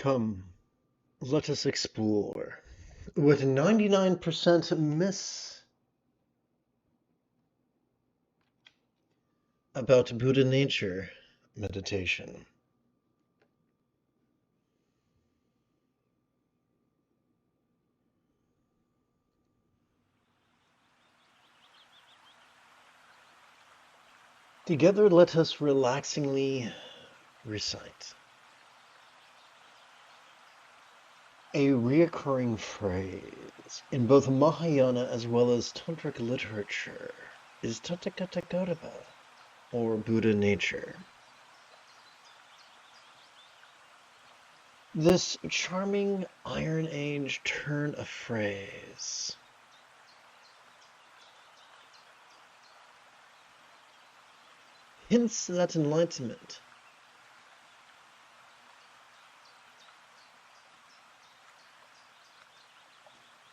Come, let us explore what 99% miss about Buddha nature meditation. Together, let us relaxingly recite a reoccurring phrase in both Mahayana as well as Tantric literature is Tathagata, or Buddha nature. This charming Iron Age turn of phrase hints that enlightenment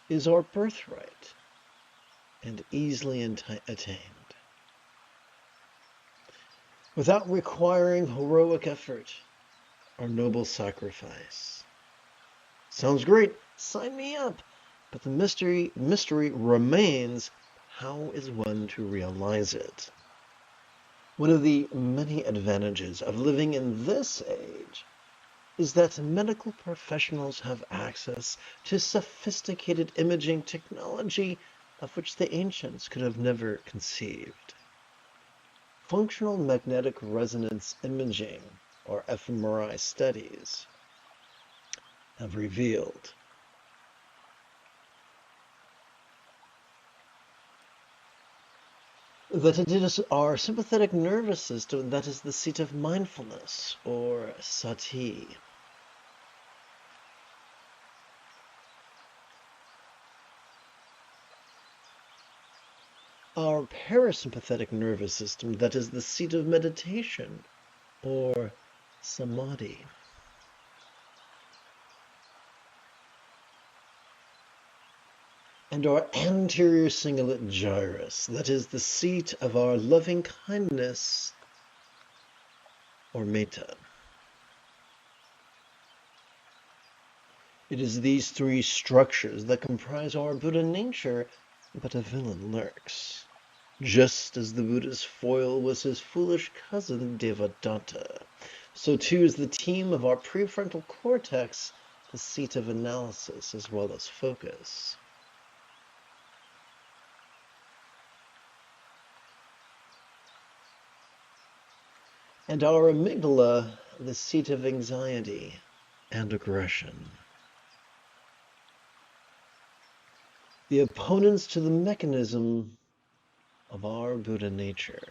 is our birthright and easily attained, without requiring heroic effort or noble sacrifice. Sounds great, sign me up, but the mystery remains, how is one to realize it? One of the many advantages of living in this age is that medical professionals have access to sophisticated imaging technology of which the ancients could have never conceived. Functional magnetic resonance imaging, or fMRI studies, have revealed that it is our sympathetic nervous system that is the seat of mindfulness, or sati. Our parasympathetic nervous system that is the seat of meditation, or samadhi. And our anterior cingulate gyrus, that is the seat of our loving kindness, or metta. It is these three structures that comprise our Buddha nature, but a villain lurks. Just as the Buddha's foil was his foolish cousin Devadatta, so too is the team of our prefrontal cortex the seat of analysis as well as focus. And our amygdala the seat of anxiety and aggression. The opponents to the mechanism of our Buddha nature.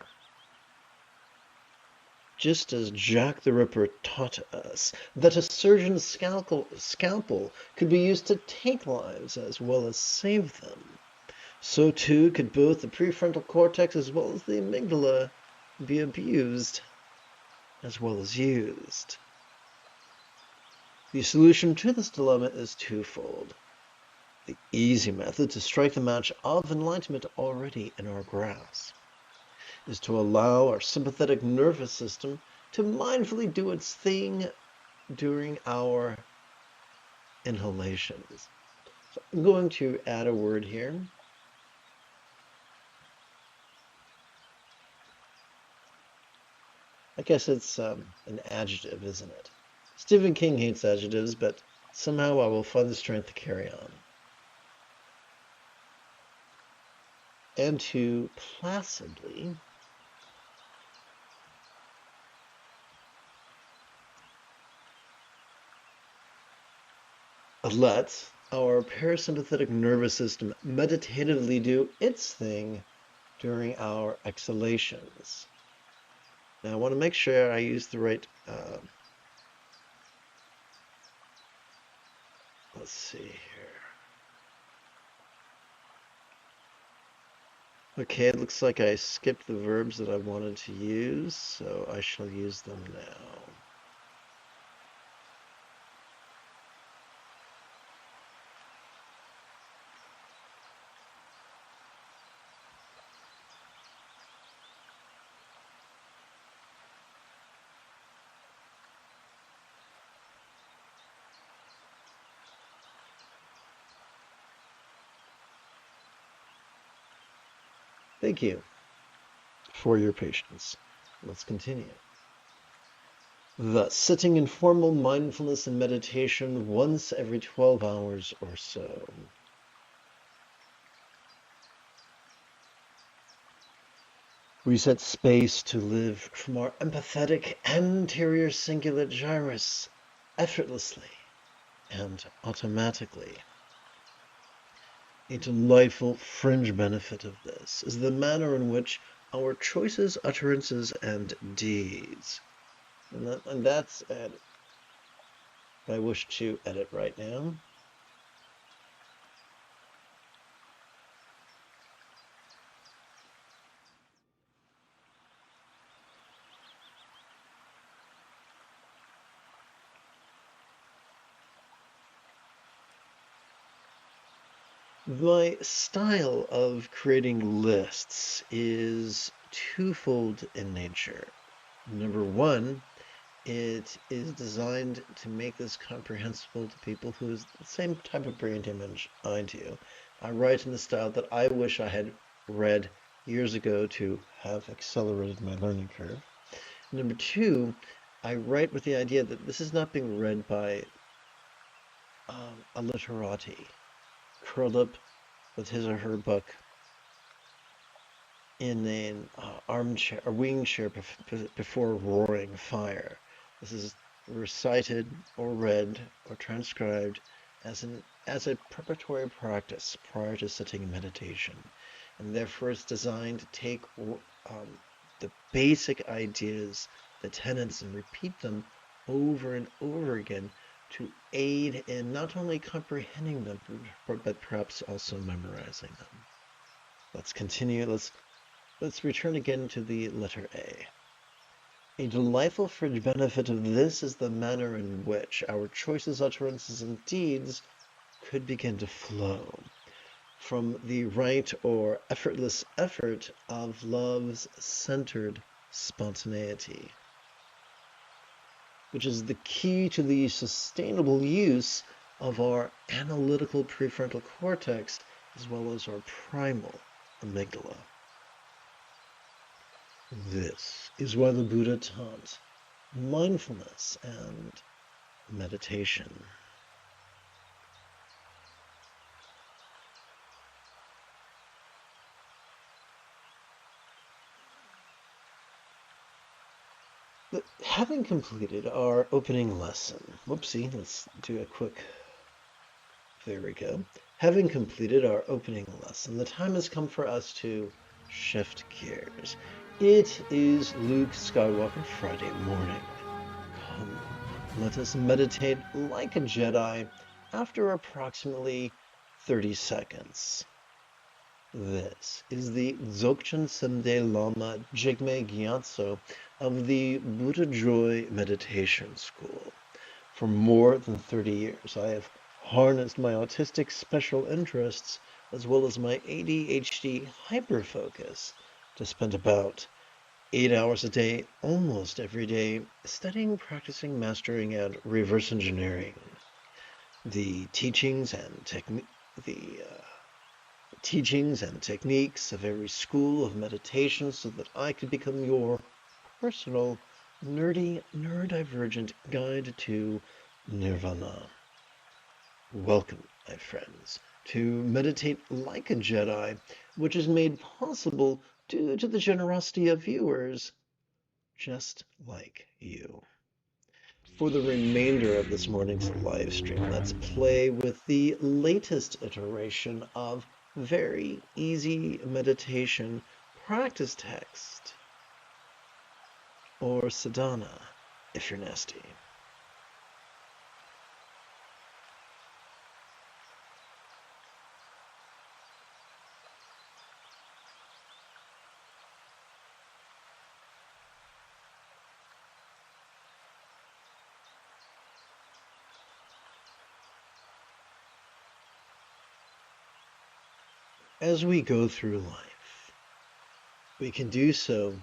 Just as Jack the Ripper taught us that a surgeon's scalpel could be used to take lives as well as save them, so too could both the prefrontal cortex as well as the amygdala be abused as well as used. The solution to this dilemma is twofold. The easy method to strike the match of enlightenment already in our grasp is to allow our sympathetic nervous system to mindfully do its thing during our inhalations. So I'm going to add a word here. I guess it's an adjective, isn't it? Stephen King hates adjectives, but somehow I will find the strength to carry on. And to placidly let our parasympathetic nervous system meditatively do its thing during our exhalations. Now I want to make sure I use the right, let's see here. Okay, it looks like I skipped the verbs that I wanted to use, so I shall use them now. Thank you for your patience. Let's continue. Thus, sitting in formal mindfulness and meditation once every 12 hours or so. We set space to live from our empathetic anterior cingulate gyrus effortlessly and automatically. A delightful fringe benefit of this is the manner in which our choices, utterances, and deeds, and that's what I wish to edit right now. My style of creating lists is twofold in nature. Number one, it is designed to make this comprehensible to people who have the same type of brain image I do. I write in the style that I wish I had read years ago to have accelerated my learning curve. Number two, I write with the idea that this is not being read by a literati curled up with his or her book in an armchair or wing chair before roaring fire. This is recited or read or transcribed as a preparatory practice prior to sitting in meditation, and therefore it's designed to take the basic ideas, the tenets, and repeat them over and over again to aid in not only comprehending them, but perhaps also memorizing them. Let's continue. Let's return again to the letter A. A delightful fringe benefit of this is the manner in which our choices, utterances, and deeds could begin to flow from the right or effortless effort of love's centered spontaneity, which is the key to the sustainable use of our analytical prefrontal cortex as well as our primal amygdala. This is why the Buddha taught mindfulness and meditation. But having completed our opening lesson, whoopsie, let's do a quick, there we go. Having completed our opening lesson, the time has come for us to shift gears. It is Luke Skywalker Friday morning. Come, let us meditate like a Jedi after approximately 30 seconds. This is the Dzogchen Semde Lama Jigme Gyatso of the Buddha Joy Meditation School. For more than 30 years, I have harnessed my autistic special interests as well as my ADHD hyperfocus to spend about 8 hours a day, almost every day, studying, practicing, mastering, and reverse engineering the teachings and techniques of every school of meditation so that I could become your personal, nerdy, neurodivergent guide to nirvana. Welcome, my friends, to Meditate Like a Jedi, which is made possible due to the generosity of viewers just like you. For the remainder of this morning's live stream, let's play with the latest iteration of very easy meditation practice text, or sadhana if you're nasty. As we go through life, we can do so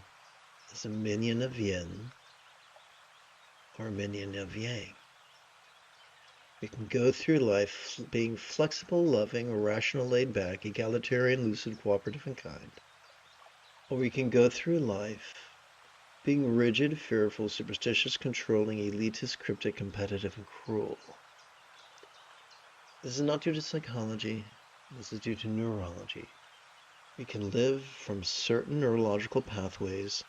as a minion of yin or a minion of yang. We can go through life being flexible, loving, rational, laid back, egalitarian, lucid, cooperative, and kind. or we can go through life being rigid, fearful, superstitious, controlling, elitist, cryptic, competitive, and cruel. This is not due to psychology. This is due to neurology. We can live from certain neurological pathways,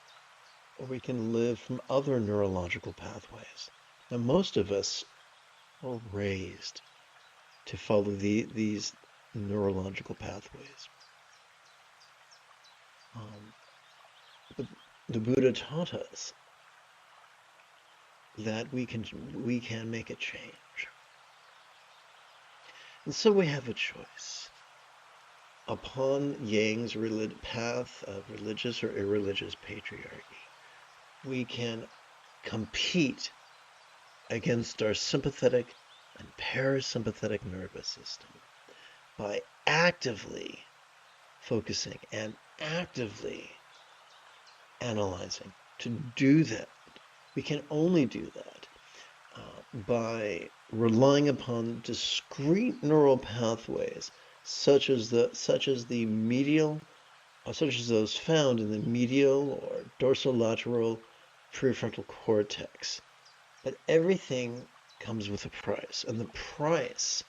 or we can live from other neurological pathways. Now, most of us are raised to follow these neurological pathways. But the Buddha taught us that we can make a change. And so we have a choice. Upon Yang's path of religious or irreligious patriarchy, we can compete against our sympathetic and parasympathetic nervous system by actively focusing and actively analyzing. To do that, we can only do that by relying upon discrete neural pathways such as those found in the medial or dorsolateral prefrontal cortex. But everything comes with a price, and the price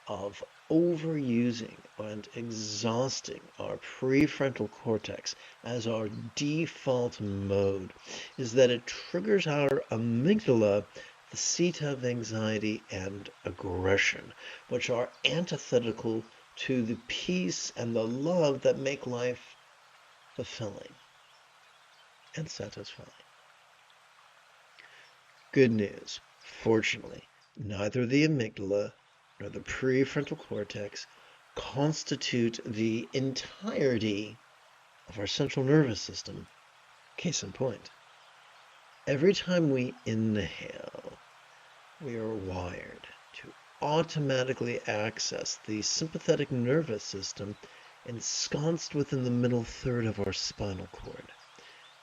of overusing and exhausting our prefrontal cortex as our default mode is that it triggers our amygdala, the seat of anxiety and aggression, which are antithetical to the peace and the love that make life fulfilling and satisfying. Good news. Fortunately, neither the amygdala nor the prefrontal cortex constitute the entirety of our central nervous system. Case in point, every time we inhale, we are wired to automatically access the sympathetic nervous system ensconced within the middle third of our spinal cord.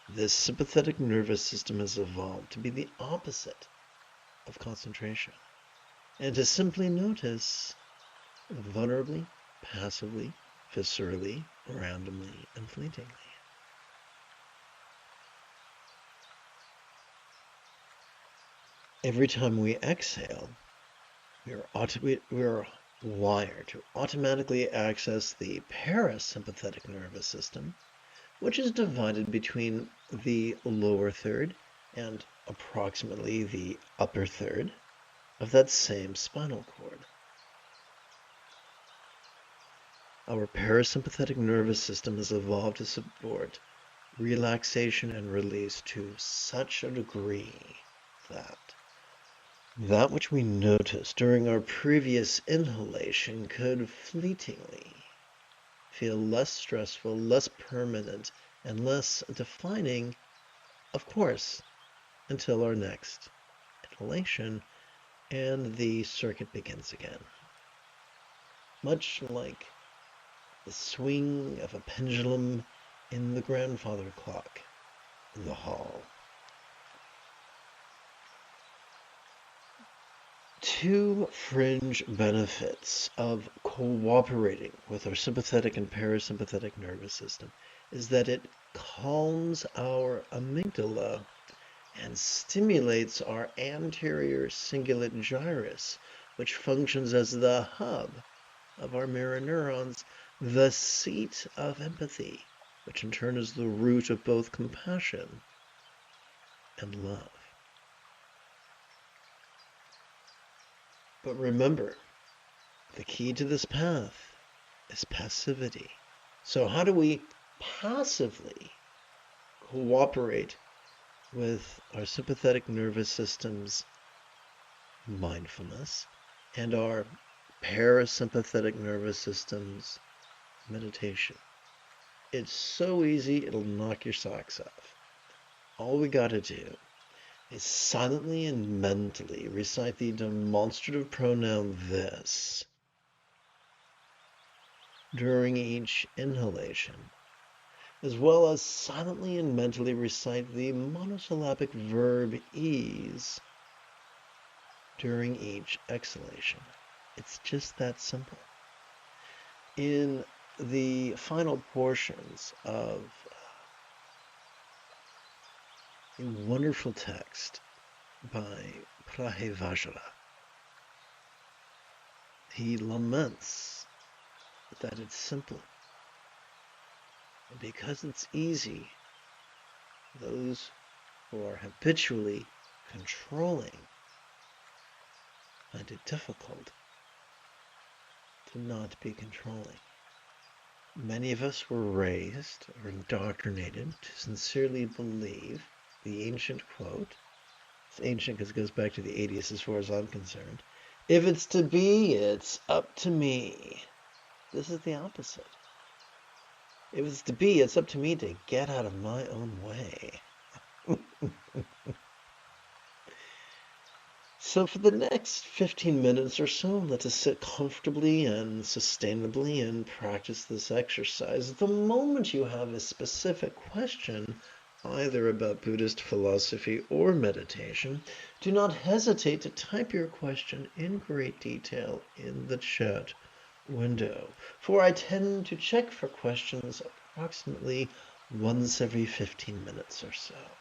This sympathetic nervous system has evolved to be the opposite of concentration, and to simply notice vulnerably, passively, viscerally, randomly, and fleetingly. Every time we exhale, we are wired to automatically access the parasympathetic nervous system, which is divided between the lower third and approximately the upper third of that same spinal cord. Our parasympathetic nervous system has evolved to support relaxation and release to such a degree that which we noticed during our previous inhalation could fleetingly feel less stressful, less permanent, and less defining, of course, until our next inhalation and the circuit begins again. Much like the swing of a pendulum in the grandfather clock in the hall. Two fringe benefits of cooperating with our sympathetic and parasympathetic nervous system is that it calms our amygdala and stimulates our anterior cingulate gyrus, which functions as the hub of our mirror neurons, the seat of empathy, which in turn is the root of both compassion and love. But remember, the key to this path is passivity. So how do we passively cooperate with our sympathetic nervous system's mindfulness and our parasympathetic nervous system's meditation? It's so easy, it'll knock your socks off. All we gotta do is silently and mentally recite the demonstrative pronoun this during each inhalation, as well as silently and mentally recite the monosyllabic verb ease during each exhalation. It's just that simple. In the final portions of a wonderful text by Prahevajra. He laments that it's simple. And because it's easy, those who are habitually controlling find it difficult to not be controlling. Many of us were raised or indoctrinated to sincerely believe the ancient quote. It's ancient because it goes back to the 80s as far as I'm concerned. If it's to be, it's up to me. This is the opposite. If it's to be, it's up to me to get out of my own way. So for the next 15 minutes or so, let us sit comfortably and sustainably and practice this exercise. The moment you have a specific question, either about Buddhist philosophy or meditation, do not hesitate to type your question in great detail in the chat window, for I tend to check for questions approximately once every 15 minutes or so.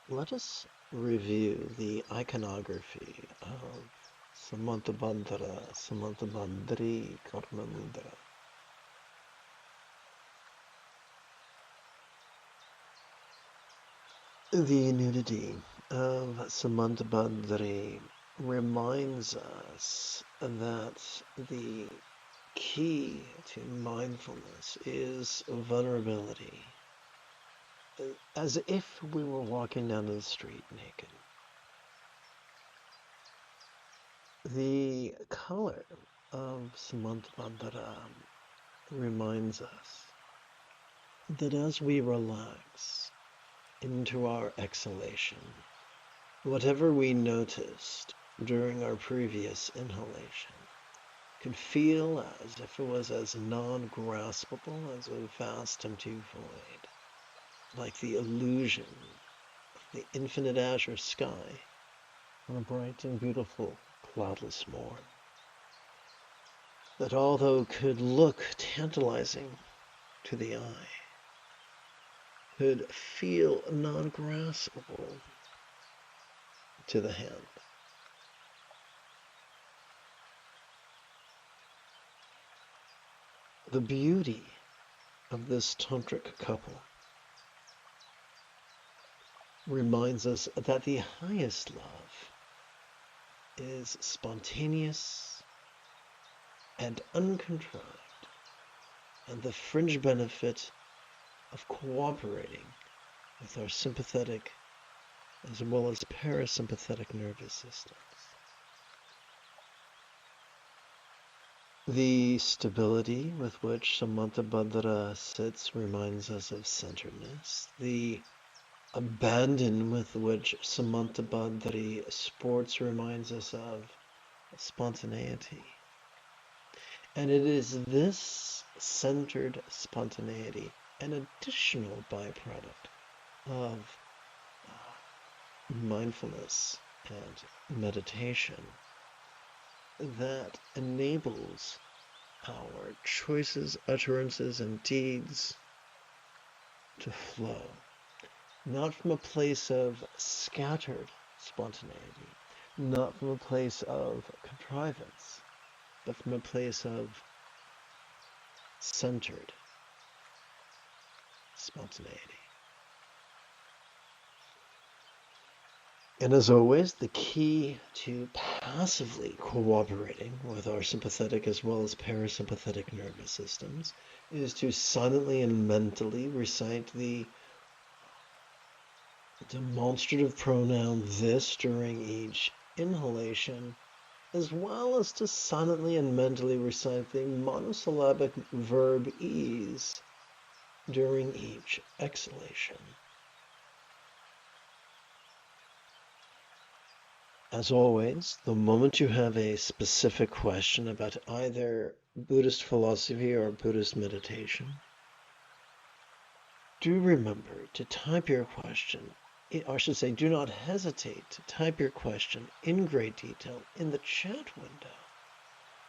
let us review the iconography of Samantabandara, Samantabandri, Karmamundara. The nudity of Samantabandri reminds us that the key to mindfulness is vulnerability, as if we were walking down the street naked. The color of Samantabandara reminds us that as we relax into our exhalation, whatever we noticed during our previous inhalation could feel as if it was as non-graspable as a vast empty void, like the illusion of the infinite azure sky on a bright and beautiful cloudless morn, that although could look tantalizing to the eye, could feel non-graspable to the hand. The beauty of this tantric couple reminds us that the highest love is spontaneous and uncontrived, and the fringe benefit of cooperating with our sympathetic as well as parasympathetic nervous systems. The stability with which Samantabandara sits reminds us of centeredness. The abandon with which Samantabandari sports reminds us of spontaneity. And it is this centered spontaneity, an additional byproduct of mindfulness and meditation, that enables our choices, utterances, and deeds to flow, not from a place of scattered spontaneity, not from a place of contrivance, but from a place of centered spontaneity. And as always, the key to passively cooperating with our sympathetic as well as parasympathetic nervous systems is to silently and mentally recite the demonstrative pronoun this during each inhalation, as well as to silently and mentally recite the monosyllabic verb ease during each exhalation. As always, the moment you have a specific question about either Buddhist philosophy or Buddhist meditation, do remember to type your question, or I should say, do not hesitate to type your question in great detail in the chat window,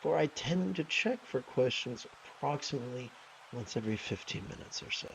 for I tend to check for questions approximately once every 15 minutes or so.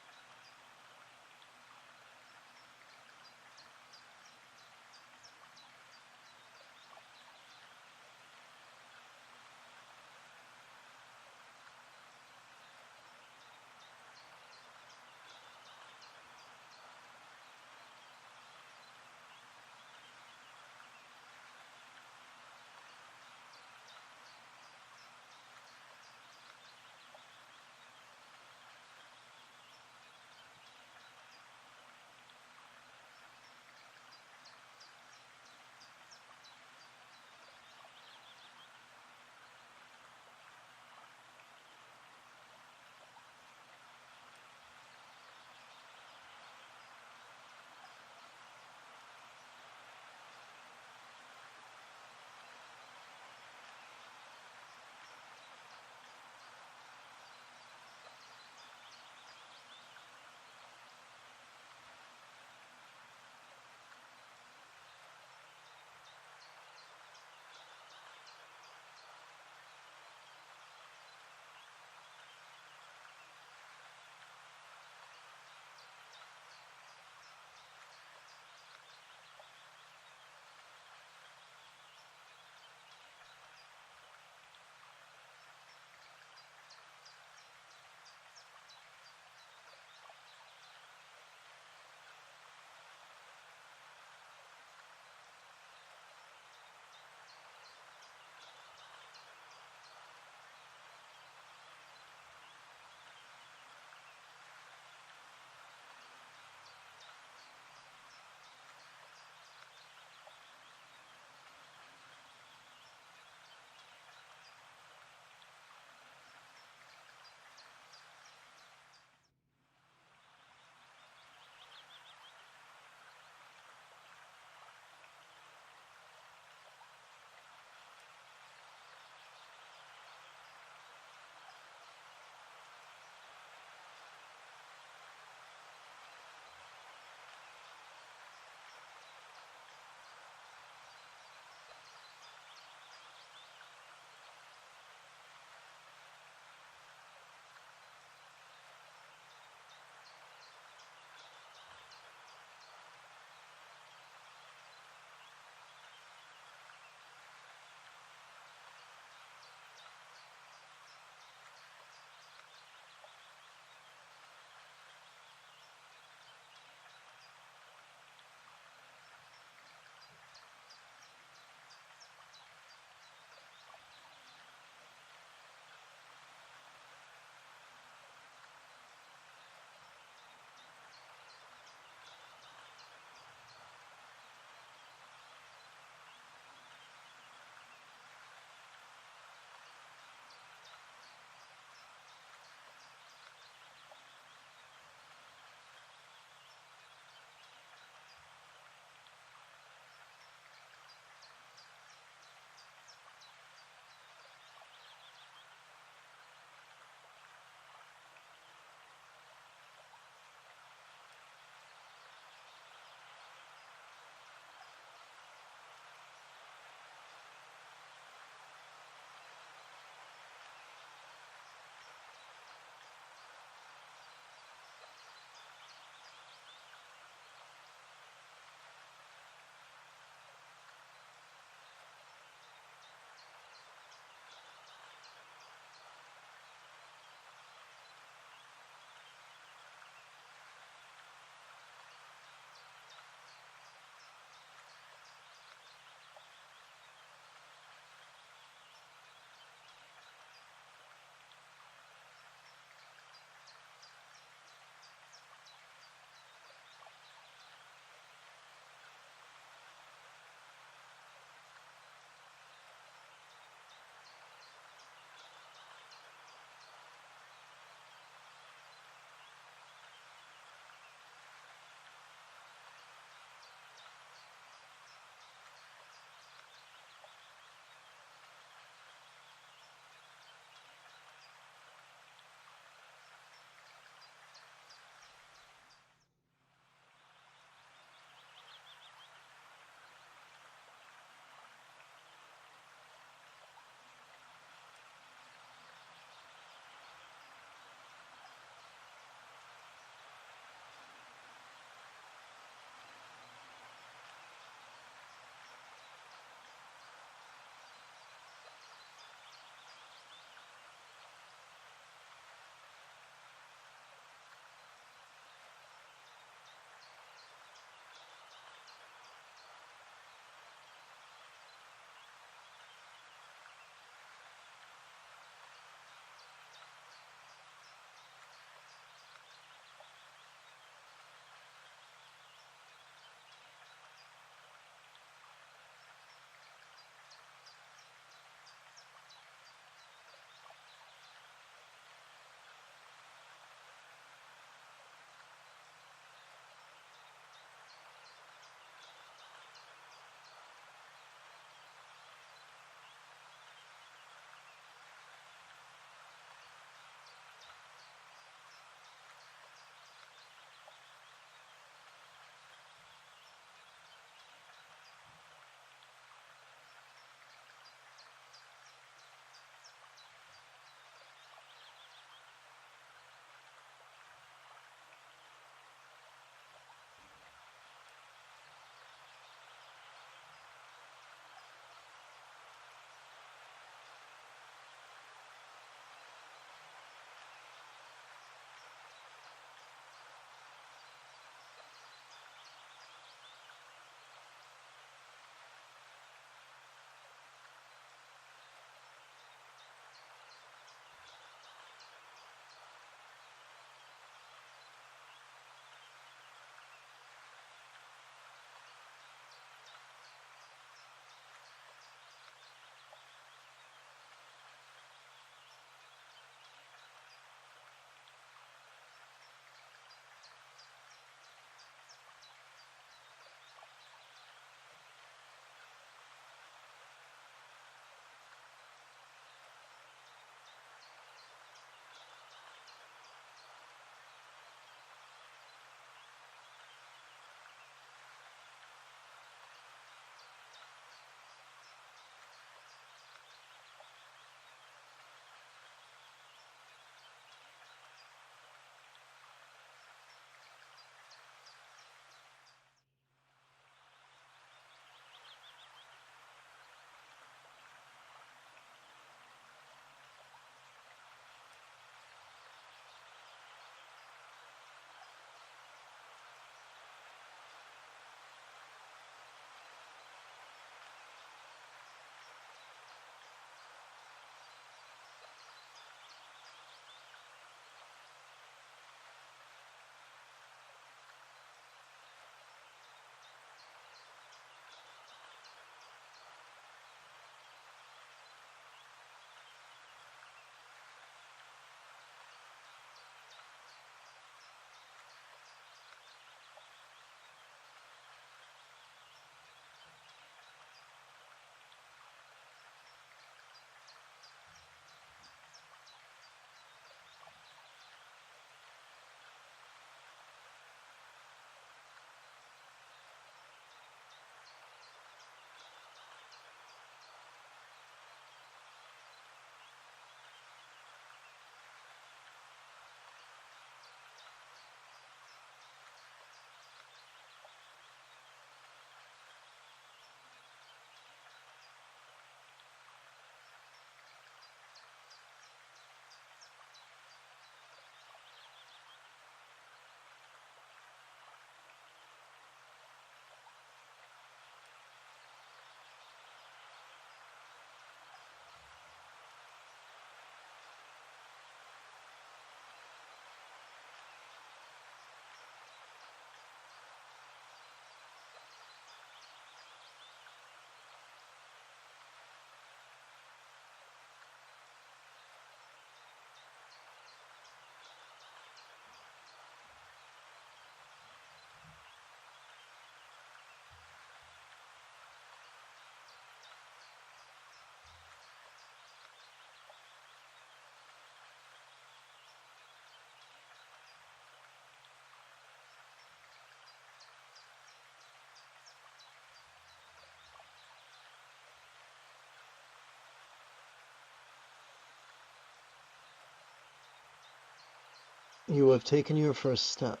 You have taken your first step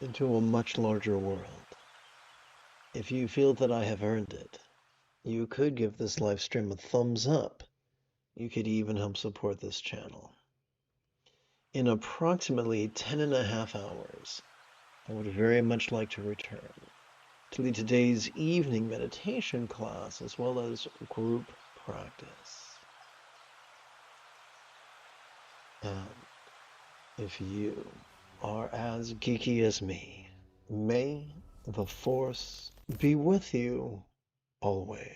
into a much larger world. If you feel that I have earned it, you could give this live stream a thumbs up. You could even help support this channel. In approximately 10.5 hours, I would very much like to return to lead today's evening meditation class as well as group practice. And if you are as geeky as me, may the Force be with you always.